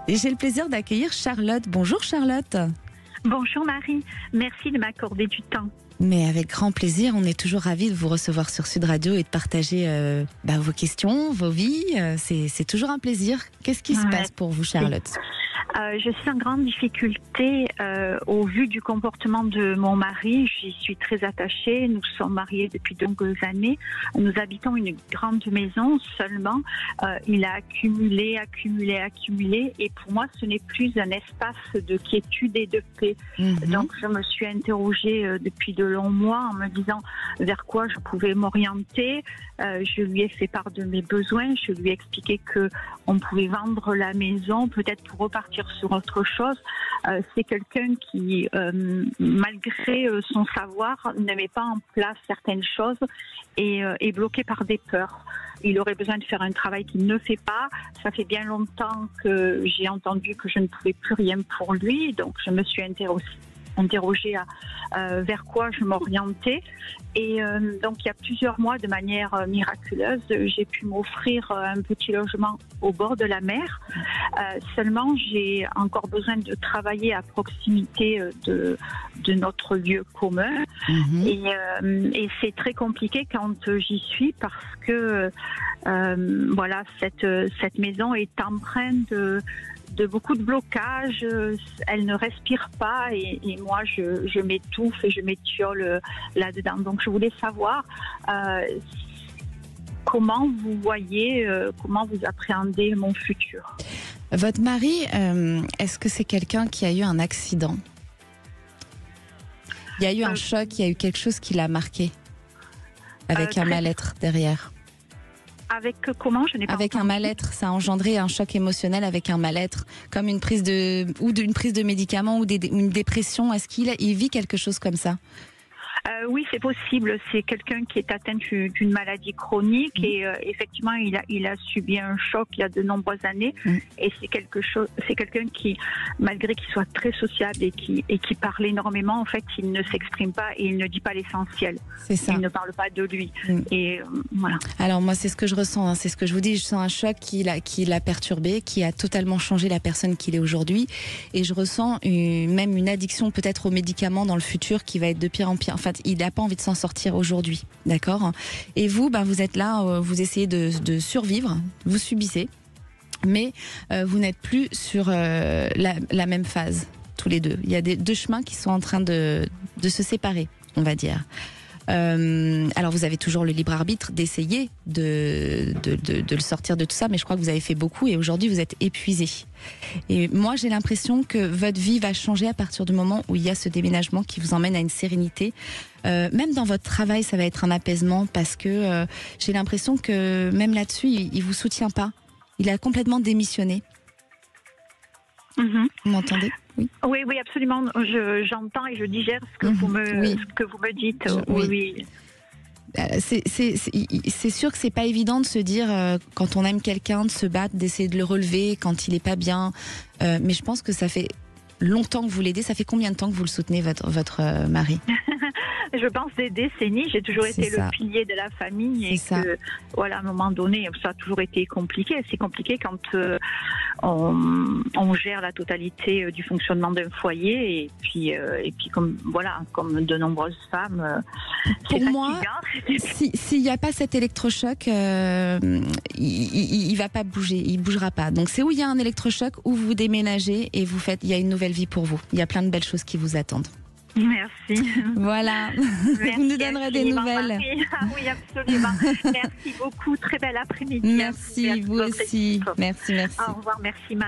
Et j'ai le plaisir d'accueillir Charlotte. Bonjour Charlotte. Bonjour Marie, merci de m'accorder du temps. Mais avec grand plaisir, on est toujours ravis de vous recevoir sur Sud Radio et de partager vos questions, vos vies. C'est toujours un plaisir. Qu'est-ce qui se passe pour vous Charlotte ? Je suis en grande difficulté au vu du comportement de mon mari. J'y suis très attachée. Nous sommes mariés depuis de longues années. Nous habitons une grande maison. Seulement, il a accumulé. Et pour moi, ce n'est plus un espace de quiétude et de paix. Donc, je me suis interrogée depuis de longs mois en me disant vers quoi je pouvais m'orienter. Je lui ai fait part de mes besoins. Je lui ai expliqué que on pouvait vendre la maison, peut-être pour repartir sur autre chose. C'est quelqu'un qui, malgré son savoir, ne met pas en place certaines choses et est bloqué par des peurs. Il aurait besoin de faire un travail qu'il ne fait pas. Ça fait bien longtemps que j'ai entendu que je ne pouvais plus rien pour lui, donc je me suis interrogée vers quoi je m'orientais. Et donc il y a plusieurs mois, de manière miraculeuse, j'ai pu m'offrir un petit logement au bord de la mer. Seulement, j'ai encore besoin de travailler à proximité de notre lieu commun. Et c'est très compliqué quand j'y suis parce que cette maison est empreinte de beaucoup de blocages, elle ne respire pas et moi je m'étouffe et je m'étiole là-dedans. Donc je voulais savoir comment vous voyez, comment vous appréhendez mon futur. Votre mari, est-ce que c'est quelqu'un qui a eu un accident ? Il y a eu un choc, il y a eu quelque chose qui l'a marqué avec un mal-être derrière. Avec comment ? Je n'ai pas Avec entendu. Un mal-être, ça a engendré un choc émotionnel avec un mal-être, comme une prise de médicaments ou une dépression. Est-ce qu'il vit quelque chose comme ça ? Oui, c'est possible. C'est quelqu'un qui est atteint d'une maladie chronique et effectivement, il a subi un choc il y a de nombreuses années. Et c'est quelqu'un qui, malgré qu'il soit très sociable et qui parle énormément, en fait, il ne s'exprime pas et il ne dit pas l'essentiel. C'est ça. Il ne parle pas de lui. Et voilà. Alors moi, c'est ce que je ressens. C'est ce que je vous dis. Je sens un choc qui l'a perturbé, qui a totalement changé la personne qu'il est aujourd'hui. Et je ressens même une addiction peut-être aux médicaments dans le futur qui va être de pire en pire. En fait, il n'a pas envie de s'en sortir aujourd'hui, d'accord ? Et vous, vous êtes là, vous essayez de survivre, vous subissez, mais vous n'êtes plus sur la même phase, tous les deux. Il y a deux chemins qui sont en train de se séparer, on va dire. Alors vous avez toujours le libre arbitre d'essayer de le sortir de tout ça, mais je crois que vous avez fait beaucoup et aujourd'hui vous êtes épuisé. Et moi j'ai l'impression que votre vie va changer à partir du moment où il y a ce déménagement qui vous emmène à une sérénité. Même dans votre travail ça va être un apaisement parce que j'ai l'impression que même là-dessus il vous soutient pas. Il a complètement démissionné. Vous m'entendez ? Oui. Oui, absolument. J'entends et je digère ce que vous me dites. Oui. C'est sûr que c'est pas évident de se dire quand on aime quelqu'un, de se battre, d'essayer de le relever quand il est pas bien. Mais je pense que ça fait longtemps que vous l'aidez. Ça fait combien de temps que vous le soutenez, votre mari ? Je pense des décennies. J'ai toujours été le pilier de la famille et que, voilà, à un moment donné, ça a toujours été compliqué. C'est compliqué quand on gère la totalité du fonctionnement d'un foyer et puis comme de nombreuses femmes. Pour moi, s'il n'y a pas cet électrochoc, il va pas bouger, il bougera pas. Donc c'est où il y a un électrochoc où vous déménagez et il y a une nouvelle vie pour vous. Il y a plein de belles choses qui vous attendent. Merci. Voilà. Merci, vous nous donnerez des nouvelles. Oui, absolument. Merci beaucoup. Très bel après-midi. Merci, vous aussi. Merci. Au revoir. Merci, Marie.